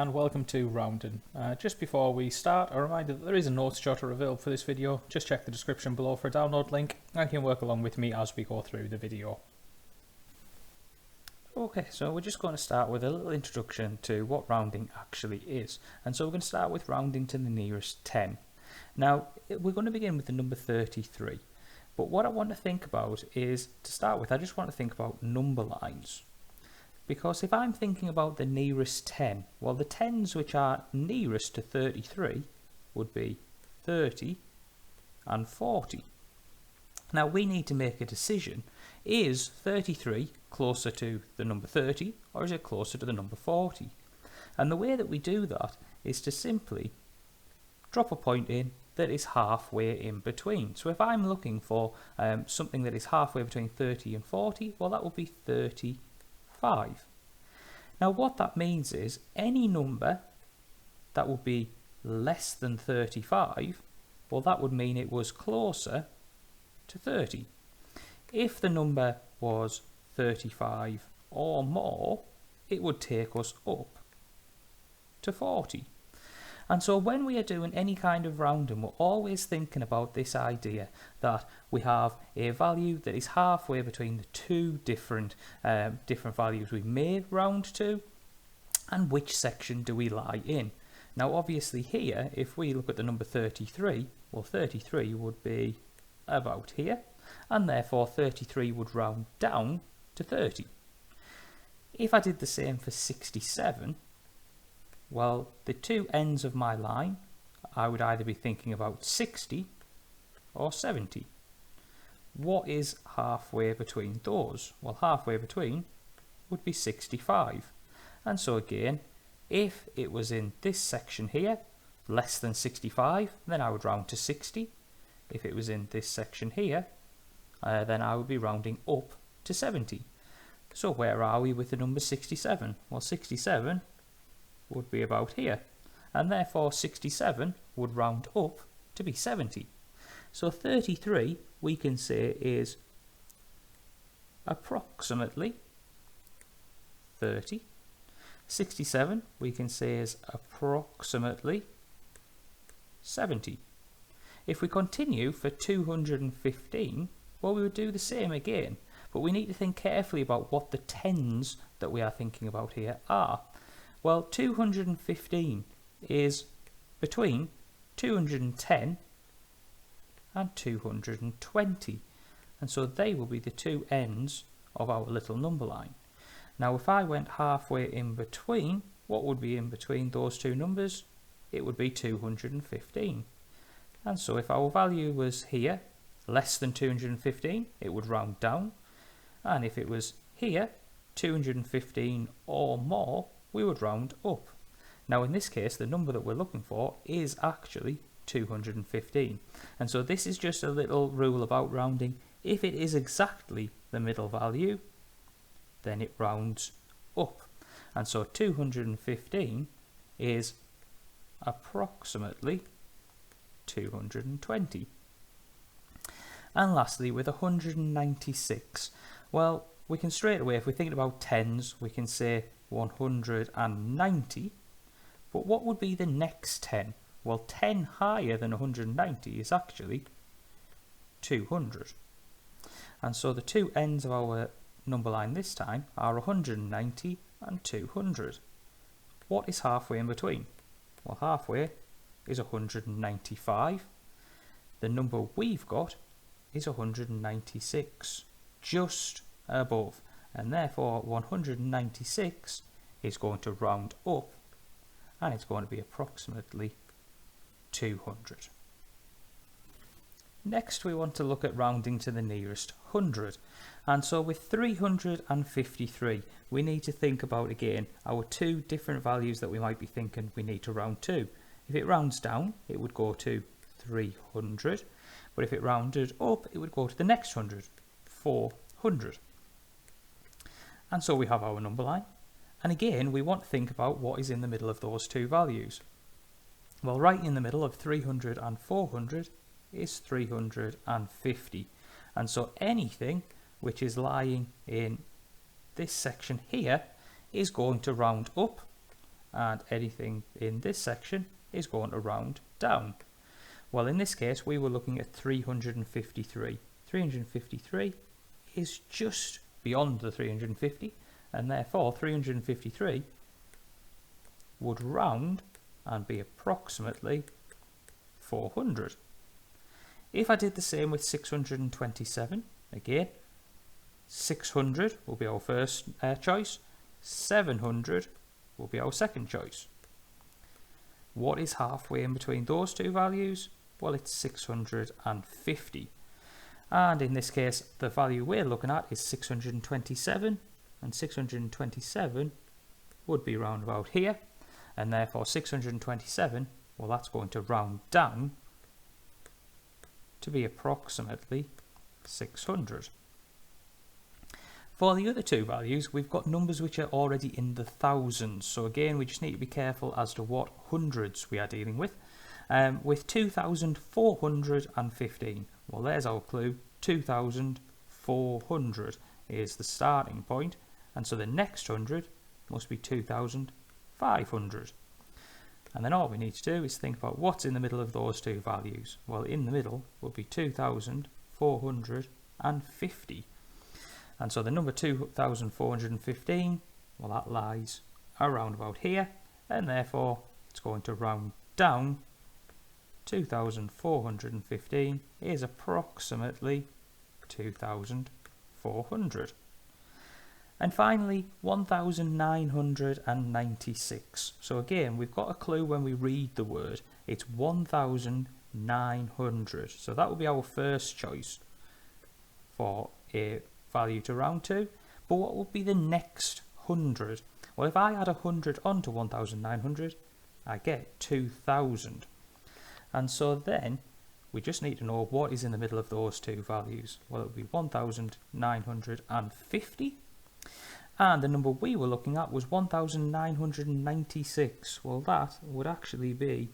and welcome to Rounding. Just before we start, a reminder that there is a notes jotter available for this video. Just check the description below for a download link and you can work along with me as we go through the video. Okay, so we're just going to start with a little introduction to what rounding actually is. And so we're going to start with rounding to the nearest 10. Now, we're going to begin with the number 33. But what I want to think about is, to start with, I just want to think about number lines. Because if I'm thinking about the nearest 10, well, the 10s which are nearest to 33 would be 30 and 40. Now we need to make a decision. Is 33 closer to the number 30 or is it closer to the number 40? And the way that we do that is to simply drop a point in that is halfway in between. So if I'm looking for something that is halfway between 30 and 40, well, that would be 35. Now what that means is any number that would be less than 35, well, that would mean it was closer to 30. If the number was 35 or more, it would take us up to 40. And so when we are doing any kind of rounding, we're always thinking about this idea that we have a value that is halfway between the two different values we may round to, and which section do we lie in. Now obviously here, if we look at the number 33, well, 33 would be about here, and therefore 33 would round down to 30. If I did the same for 67, well, the two ends of my line, I would either be thinking about 60 or 70. What is halfway between those? Well, halfway between would be 65. And so again, if it was in this section here, less than 65, then I would round to 60. If it was in this section here, then I would be rounding up to 70. So where are we with the number 67? Well, 67 would be about here, and therefore 67 would round up to be 70. So 33 we can say is approximately 30. 67 we can say is approximately 70. If we continue for 215, well, we would do the same again, but we need to think carefully about what the tens that we are thinking about here are. Well, 215 is between 210 and 220, and so they will be the two ends of our little number line. Now if I went halfway in between, what would be in between those two numbers? It would be 215. And so if our value was here, less than 215, it would round down, and if it was here, 215 or more, we would round up. Now in this case, the number that we're looking for is actually 215. And so this is just a little rule about rounding. If it is exactly the middle value, then it rounds up. And so 215 is approximately 220. And lastly, with 196, well, we can straight away, if we're thinking about tens, we can say 190, but what would be the next 10? Well, 10 higher than 190 is actually 200. And so the two ends of our number line this time are 190 and 200. What is halfway in between? Well, halfway is 195. The number we've got is 196, just above, and therefore 196 is going to round up, and it's going to be approximately 200. Next we want to look at rounding to the nearest 100, and so with 353 we need to think about again our two different values that we might be thinking we need to round to. If it rounds down, it would go to 300, but if it rounded up, it would go to the next 100, 400. And so we have our number line, and again we want to think about what is in the middle of those two values. Well, right in the middle of 300 and 400 is 350, and so anything which is lying in this section here is going to round up, and anything in this section is going to round down. Well, in this case, we were looking at 353. 353 is just beyond the 350, and therefore 353 would round and be approximately 400. If I did the same with 627, again, 600 will be our first choice, 700 will be our second choice. What is halfway in between those two values? Well, it's 650. And in this case, the value we're looking at is 627, and 627 would be round about here, and therefore 627, well, that's going to round down to be approximately 600. For the other two values, we've got numbers which are already in the thousands. So again, we just need to be careful as to what hundreds we are dealing with. With 2,415, well, there's our clue. 2,400 is the starting point, and so the next 100 must be 2,500. And then all we need to do is think about what's in the middle of those two values. Well, in the middle will be 2,450. And so the number 2,415, well, that lies around about here, and therefore it's going to round down. 2,415 is approximately 2,400. And finally, 1,996. So again, we've got a clue when we read the word. It's 1,900. So that will be our first choice for a value to round to. But what will be the next 100? Well, if I add 100 onto 1,900, I get 2,000. And so then we just need to know what is in the middle of those two values. Well, it would be 1,950. And the number we were looking at was 1,996. Well, that would actually be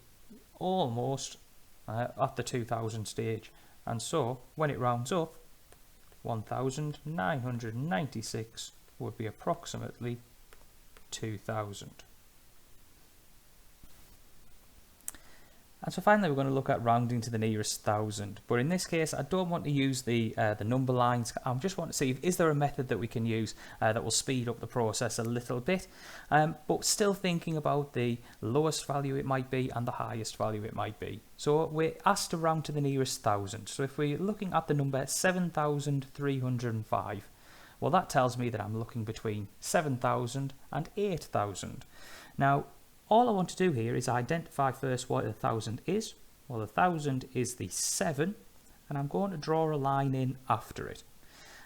almost at the 2,000 stage. And so when it rounds up, 1,996 would be approximately 2,000. And so finally, we're going to look at rounding to the nearest thousand. But in this case, I don't want to use the number lines. I just want to see is there a method that we can use that will speed up the process a little bit, but still thinking about the lowest value it might be and the highest value it might be. So we're asked to round to the nearest thousand. So if we're looking at the number 7,305, well, that tells me that I'm looking between 7,000 and 8,000. Now, all I want to do here is identify first what 1,000 is. Well, 1,000 is the 7, and I'm going to draw a line in after it.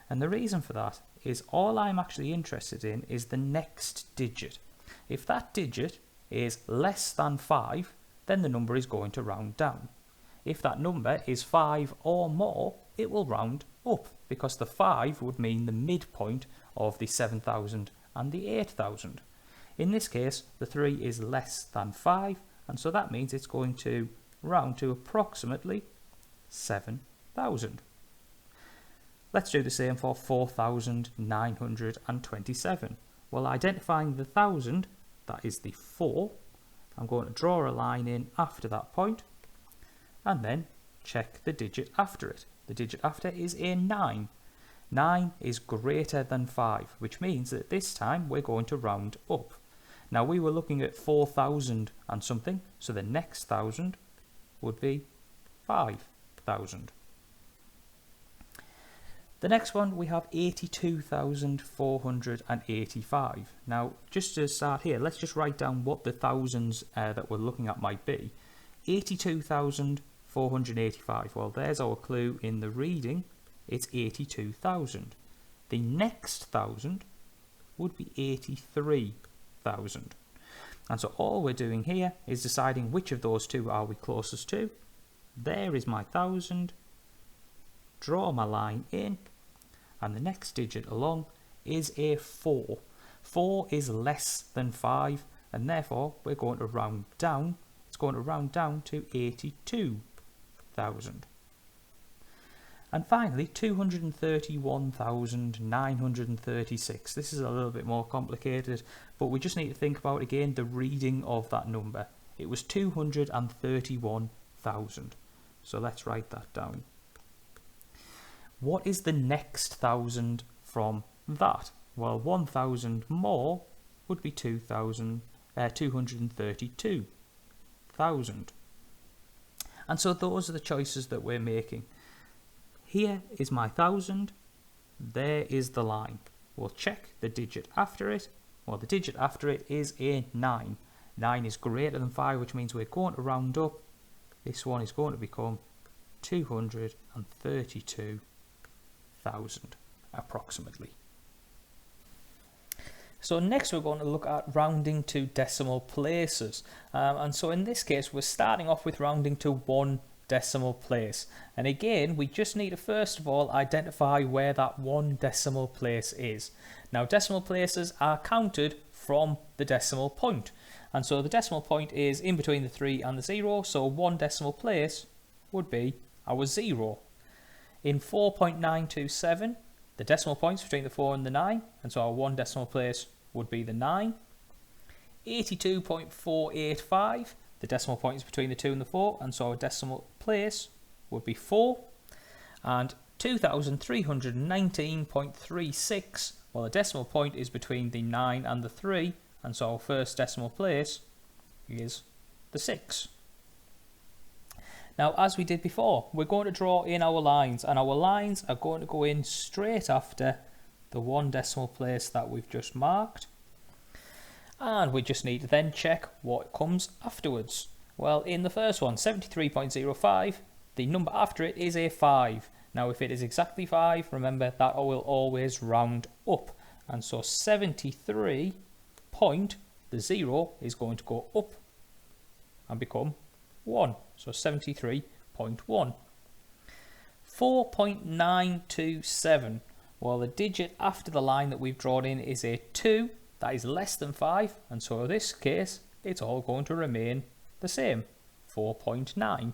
And the reason for that is all I'm actually interested in is the next digit. If that digit is less than 5, then the number is going to round down. If that number is 5 or more, it will round up, because the 5 would mean the midpoint of the 7,000 and the 8,000. In this case, the 3 is less than 5, and so that means it's going to round to approximately 7,000. Let's do the same for 4,927. Well, identifying the 1,000, that is the 4, I'm going to draw a line in after that point, and then check the digit after it. The digit after is a 9. 9 is greater than 5, which means that this time we're going to round up. Now, we were looking at 4,000 and something, so the next 1,000 would be 5,000. The next one, we have 82,485. Now, just to start here, let's just write down what the thousands that we're looking at might be. 82,485. Well, there's our clue in the reading. It's 82,000. The next 1,000 would be 83,000. And so all we're doing here is deciding which of those two are we closest to. There is my 1,000. Draw my line in, and the next digit along is a 4. 4 is less than 5, and therefore we're going to round down. It's going to round down to 82,000. And finally, 231,936. This is a little bit more complicated, but we just need to think about, again, the reading of that number. It was 231,000. So let's write that down. What is the next 1,000 from that? Well, 1,000 more would be 232,000. And so those are the choices that we're making. Here is my 1,000. There is the line. We'll check the digit after it. Well, the digit after it is a 9. 9 is greater than 5, which means we're going to round up. This one is going to become 232,000 approximately. So next we're going to look at rounding to decimal places. And so in this case, we're starting off with rounding to 1 decimal place. And again, we just need to first of all identify where that 1 decimal place is. Now, decimal places are counted from the decimal point. And so the decimal point is in between the 3 and the 0. So 1 decimal place would be our 0. In 4.927, the decimal points between the 4 and the 9. And so our 1 decimal place would be the 9. 82.485, the decimal point is between the 2 and the 4, and so our decimal place would be 4. And 2,319.36, well, the decimal point is between the 9 and the 3, and so our first decimal place is the 6. Now, as we did before, we're going to draw in our lines, and our lines are going to go in straight after the 1 decimal place that we've just marked. And we just need to then check what comes afterwards. Well, in the first one, 73.05, the number after it is a 5. Now, if it is exactly 5, remember that will always round up. And so 73 point, the 0 is going to go up and become 1. So 73.1. 4.927. Well, the digit after the line that we've drawn in is a 2. That is less than 5. And so in this case, it's all going to remain the same. 4.9.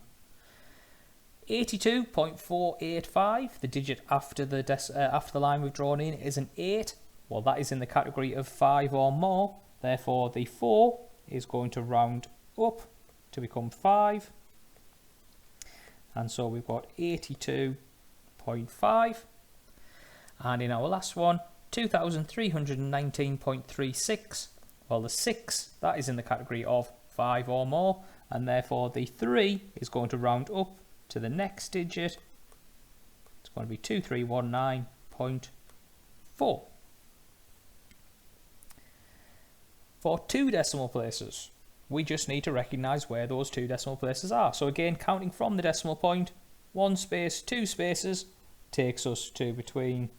82.485. The digit after the line we've drawn in is an 8. Well, that is in the category of 5 or more. Therefore, the 4 is going to round up to become 5. And so we've got 82.5. And in our last one, 2,319.36. Well, the 6, that is in the category of 5 or more. And therefore, the 3 is going to round up to the next digit. It's going to be 2319.4. For 2 decimal places, we just need to recognise where those 2 decimal places are. So again, counting from the decimal point, 1 space, 2 spaces takes us to between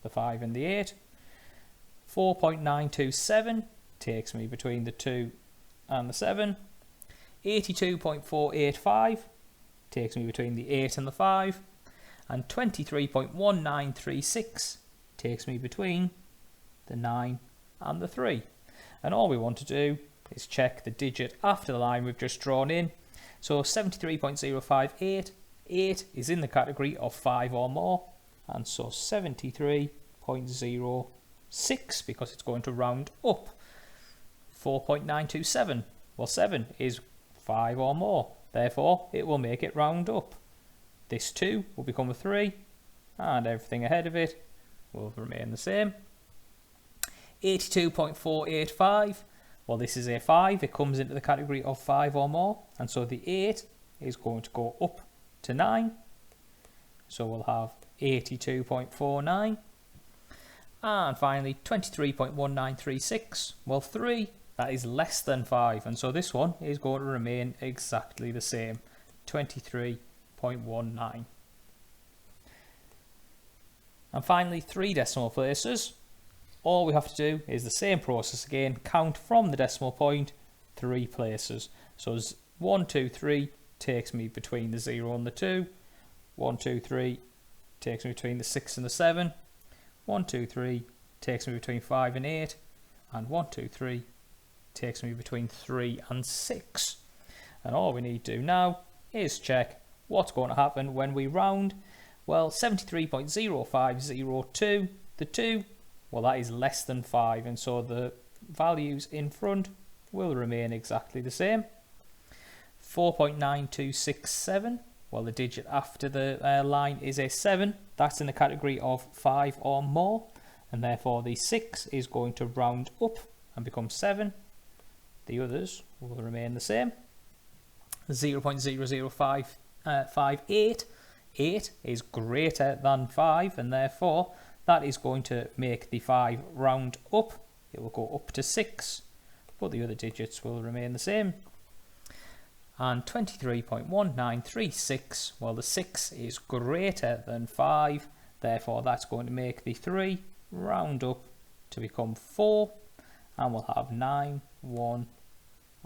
the 5 and the 8. 4.927 takes me between the 2 and the 7. 82.485 takes me between the 8 and the 5. And 23.1936 takes me between the 9 and the 3. And all we want to do is check the digit after the line we've just drawn in. So 73.058, 8 is in the category of 5 or more. And so 73.06, because it's going to round up. 4.927, well, 7 is 5 or more. Therefore, it will make it round up. This 2 will become a 3, and everything ahead of it will remain the same. 82.485, well, this is a 5. It comes into the category of 5 or more. And so the 8 is going to go up to 9. So we'll have 82.49. And finally, 23.1936. Well, 3, that is less than 5. And so this one is going to remain exactly the same, 23.19. And finally, 3 decimal places. All we have to do is the same process again, count from the decimal point 3 places. So 1, 2, 3 takes me between the 0 and the 2. 1, 2, 3 takes me between the 6 and the 7. 1, 2, 3 takes me between 5 and 8. And 1, 2, 3 takes me between 3 and 6. And all we need to do now is check what's going to happen when we round. Well, 73.0502, the 2, well, that is less than 5, and so the values in front will remain exactly the same. 4.9267, well, the digit after the line is a 7. That's in the category of 5 or more, and therefore the 6 is going to round up and become 7. The others will remain the same. 0.00558, 8 is greater than 5, and therefore that is going to make the 5 round up. It will go up to 6, but the other digits will remain the same. And 23.1936, well, the 6 is greater than 5, therefore that's going to make the 3 round up to become 4, and we'll have 9, 1,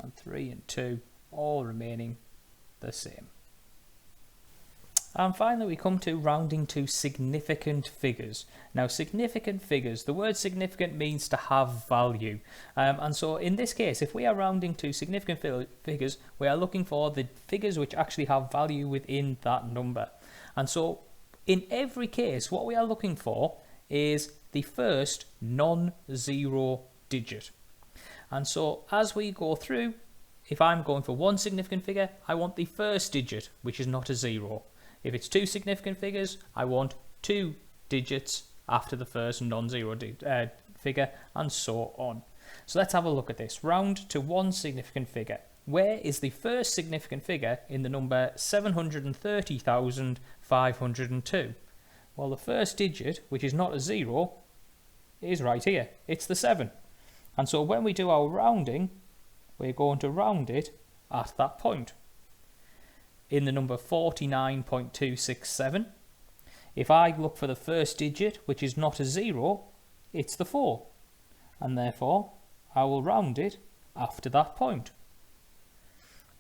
and 3 and 2 all remaining the same. And finally we come to rounding to significant figures. Now significant figures, the word significant means to have value. And so in this case, if we are rounding to significant figures, we are looking for the figures which actually have value within that number. And so in every case, what we are looking for is the first non-zero digit. And so as we go through, if I'm going for one significant figure, I want the first digit, which is not a 0. If it's two significant figures, I want 2 digits after the first non-zero figure, and so on. So let's have a look at this. Round to one significant figure. Where is the first significant figure in the number 730,502? Well, the first digit, which is not a 0, is right here. It's the 7. And so when we do our rounding, we're going to round it at that point. In the number 49.267, if I look for the first digit, which is not a 0, it's the 4. And therefore, I will round it after that point.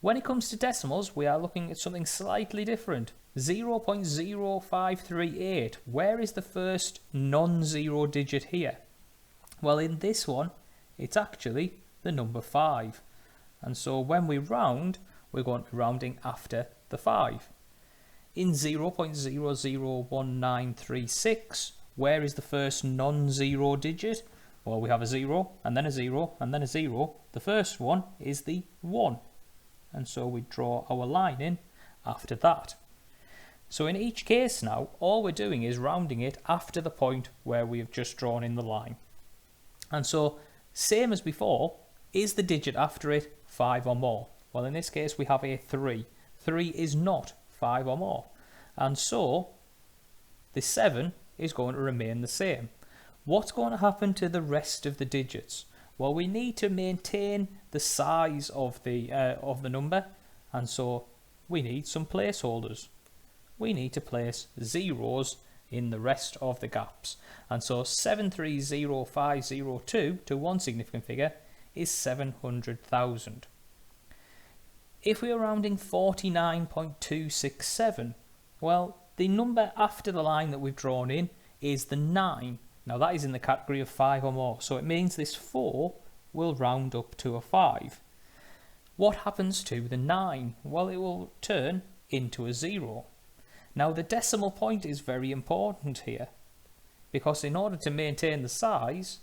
When it comes to decimals, we are looking at something slightly different. 0.0538. Where is the first non-zero digit here? Well, in this one, it's actually the number 5. And so when we round, we're going to be rounding after the 5. In 0.001936, where is the first non-zero digit? Well, we have a 0, and then a 0, and then a 0. The first one is the 1. And so we draw our line in after that. So in each case now, all we're doing is rounding it after the point where we have just drawn in the line. And so, same as before, is the digit after it 5 or more? Well, in this case, we have a 3. 3 is not 5 or more. And so, the 7 is going to remain the same. What's going to happen to the rest of the digits? Well, we need to maintain the size of the number, and so we need some placeholders. We need to place zeros in the rest of the gaps. And so 730502 to one significant figure is 700,000. If we are rounding 49.267, well, the number after the line that we've drawn in is the 9. Now that is in the category of 5 or more, so it means this 4 will round up to a 5. What happens to the 9? Well, it will turn into a 0. Now the decimal point is very important here, because in order to maintain the size,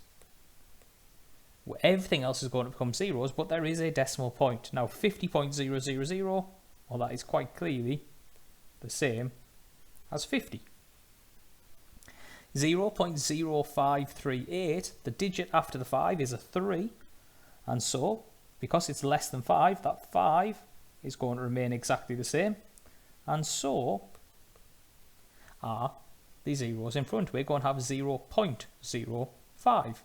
everything else is going to become zeros, but there is a decimal point. Now 50.000, well, that is quite clearly the same as 50. 0.0538, the digit after the 5 is a 3, and so because it's less than 5, that 5 is going to remain exactly the same, and so are the zeros in front. We're going to have 0.05.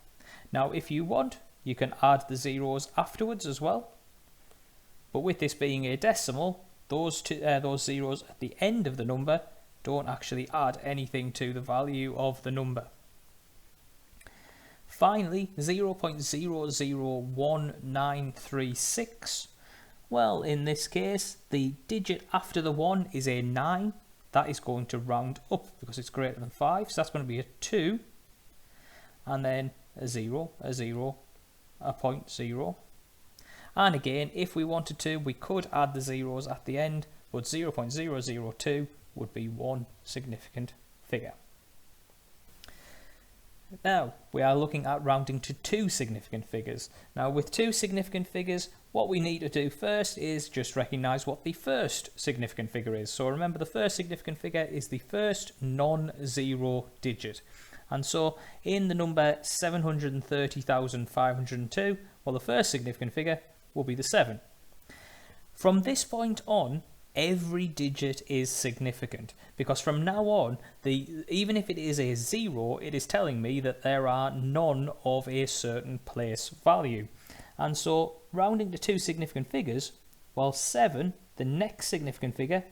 Now if you want, you can add the zeros afterwards as well, but with this being a decimal, those zeros at the end of the number don't actually add anything to the value of the number. Finally, 0.001936. Well, in this case, the digit after the 1 is a 9. That is going to round up because it's greater than 5. So that's going to be a 2. And then a 0, a 0, a 0.0. And again, if we wanted to, we could add the zeros at the end, but 0.002 would be one significant figure. Now, we are looking at rounding to two significant figures. Now, with two significant figures, what we need to do first is just recognise what the first significant figure is. So remember, the first significant figure is the first non-zero digit. And so, in the number 730,502, well, the first significant figure will be the 7. From this point on, every digit is significant, because from now on, even if it is a 0, it is telling me that there are none of a certain place value. And so, rounding to two significant figures, well, 7, the next significant figure,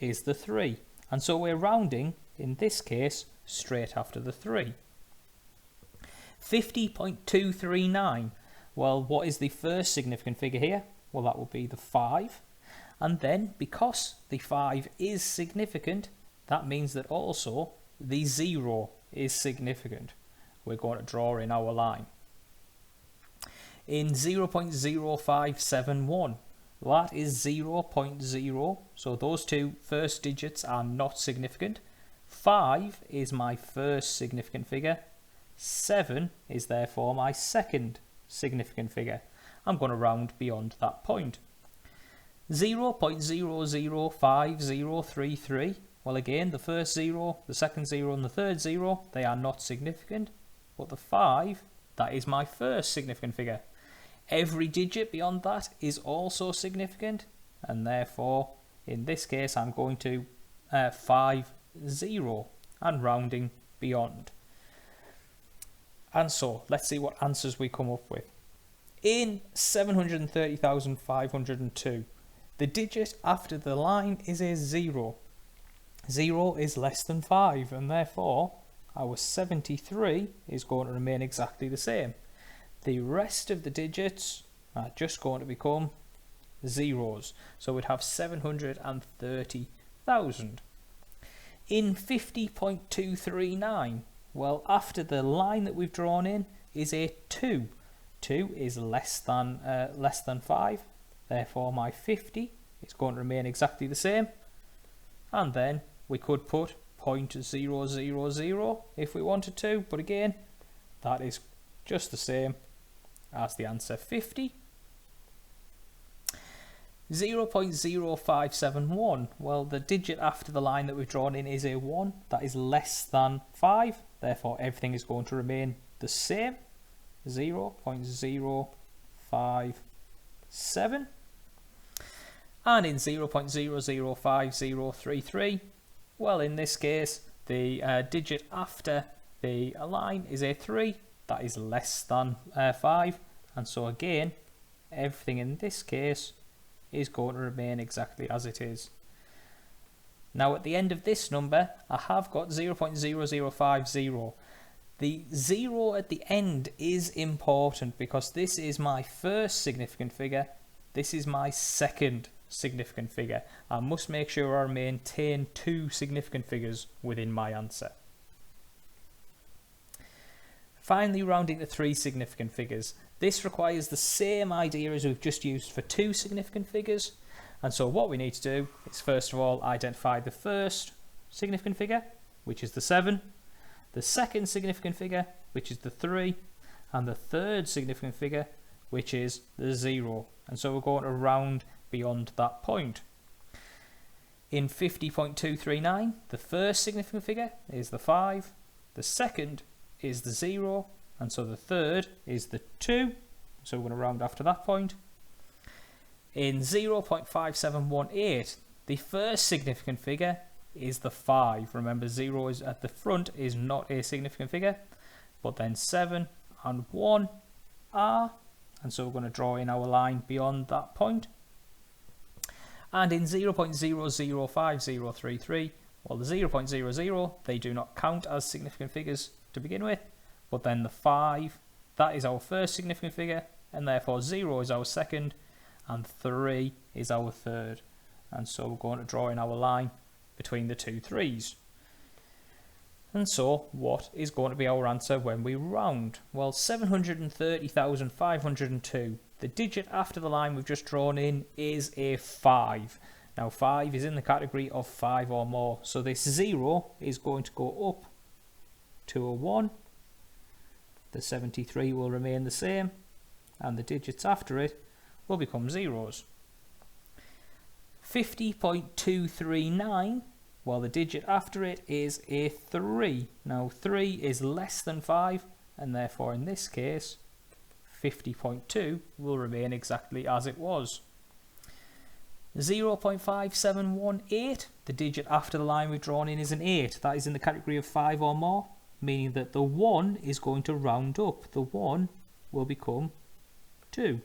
is the 3. And so we're rounding, in this case, straight after the 3. 50.239, well, what is the first significant figure here? Well, that will be the 5. And then, because the 5 is significant, that means that also the 0 is significant. We're going to draw in our line. In 0.0571, that is 0.0, so those two first digits are not significant. 5 is my first significant figure. 7 is therefore my second significant figure. I'm going to round beyond that point. 0.005033, well, again, the first 0, the second 0 and the third 0, they are not significant, but the 5, that is my first significant figure. Every digit beyond that is also significant, and therefore, in this case, I'm going to 50 and rounding beyond. And so, let's see what answers we come up with. In 730,502, the digit after the line is a 0. 0 is less than 5, and therefore our 73 is going to remain exactly the same. The rest of the digits are just going to become zeros. So we'd have 730,000. In 50.239, well, after the line that we've drawn in is a 2. 2 is less than 5. Therefore, my 50 is going to remain exactly the same. And then we could put 0.000 if we wanted to. But again, that is just the same as the answer 50. 0.0571. Well, the digit after the line that we've drawn in is a 1. That is less than 5. Therefore, everything is going to remain the same. 0.057. And in 0.005033, well, in this case, the digit after the line is a 3. That is less than 5. And so again, everything in this case is going to remain exactly as it is. Now, at the end of this number, I have got 0.0050. The 0 at the end is important because this is my first significant figure. This is my second significant figure. I must make sure I maintain two significant figures within my answer. Finally, rounding to three significant figures. This requires the same idea as we've just used for two significant figures. And so what we need to do is first of all identify the first significant figure, which is the 7, the second significant figure, which is the 3, and the third significant figure, which is the 0. And so we're going to round beyond that point. In 50.239, the first significant figure is the 5, the second is the 0, and so the third is the 2. So we're going to round after that point. In 0.5718, the first significant figure is the 5. Remember, 0 is at the front is not a significant figure, but then 7 and 1 are, and so we're going to draw in our line beyond that point. And in 0.005033, well, the 0.00, they do not count as significant figures to begin with, but then the 5, that is our first significant figure, and therefore 0 is our second, and 3 is our third. And so we're going to draw in our line between the two 3's. And so what is going to be our answer when we round? Well, 730,502. The digit after the line we've just drawn in is a 5. Now 5 is in the category of 5 or more, so this 0 is going to go up to a 1. The 73 will remain the same, and the digits after it will become zeros. 50.239, well, the digit after it is a 3. Now 3 is less than 5, and therefore in this case 50.2 will remain exactly as it was. 0.5718, the digit after the line we've drawn in is an 8. That is in the category of 5 or more, meaning that the 1 is going to round up. The 1 will become 2.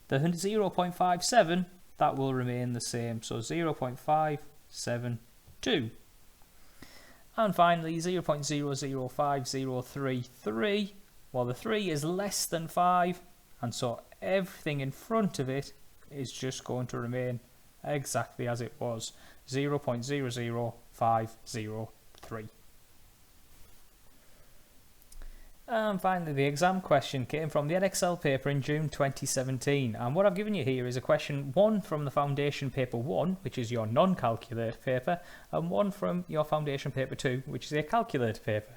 The 0.57, that will remain the same, so 0.572. And finally 0.005033, well, the 3 is less than 5, and so everything in front of it is just going to remain exactly as it was, 0.00503. And finally, the exam question came from the Edexcel paper in June 2017, and what I've given you here is a question, one from the foundation paper 1, which is your non-calculator paper, and one from your foundation paper 2, which is a calculator paper.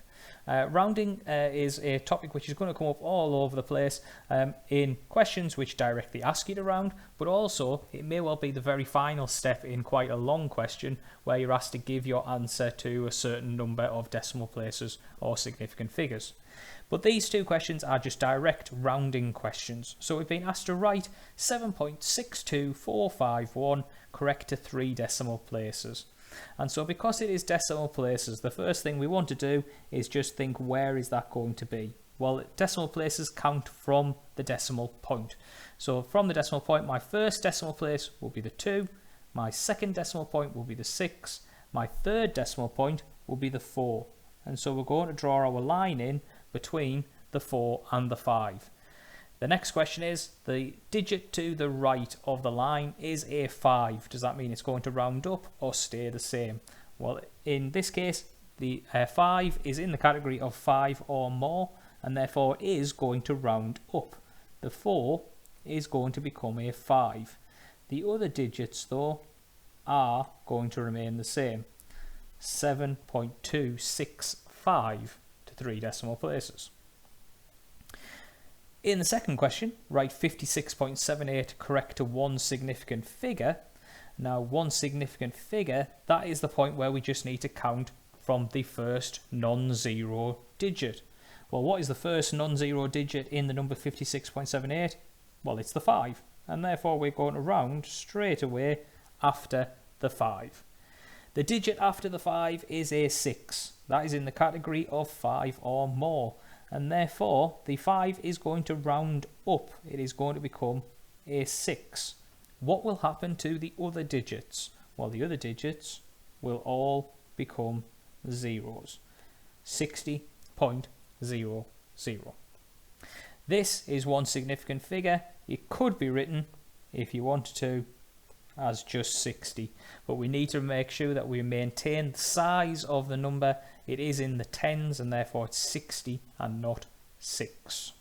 Rounding is a topic which is going to come up all over the place in questions which directly ask you to round, but also it may well be the very final step in quite a long question where you're asked to give your answer to a certain number of decimal places or significant figures. But these two questions are just direct rounding questions. So we've been asked to write 7.62451 correct to 3 decimal places. And so because it is decimal places, the first thing we want to do is just think, where is that going to be? Well, decimal places count from the decimal point. So from the decimal point, my first decimal place will be the 2, my second decimal point will be the 6, my third decimal point will be the 4. And so we're going to draw our line in between the 4 and the 5. The next question is, the digit to the right of the line is a 5. Does that mean it's going to round up or stay the same? Well, in this case, the 5 is in the category of 5 or more, and therefore is going to round up. The 4 is going to become a 5. The other digits, though, are going to remain the same. 7.265 to 3 decimal places. In the second question, write 56.78 correct to 1 significant figure. Now, 1 significant figure, that is the point where we just need to count from the first non-zero digit. Well, what is the first non-zero digit in the number 56.78? Well, it's the 5, and therefore we're going to round straight away after the 5. The digit after the 5 is a 6. That is in the category of 5 or more, and therefore the 5 is going to round up. It is going to become a 6. What will happen to the other digits? Well, the other digits will all become zeros. 60.00. This is 1 significant figure. It could be written, if you wanted to, as just 60, but we need to make sure that we maintain the size of the number. It is in the tens, and therefore it's 60 and not 6.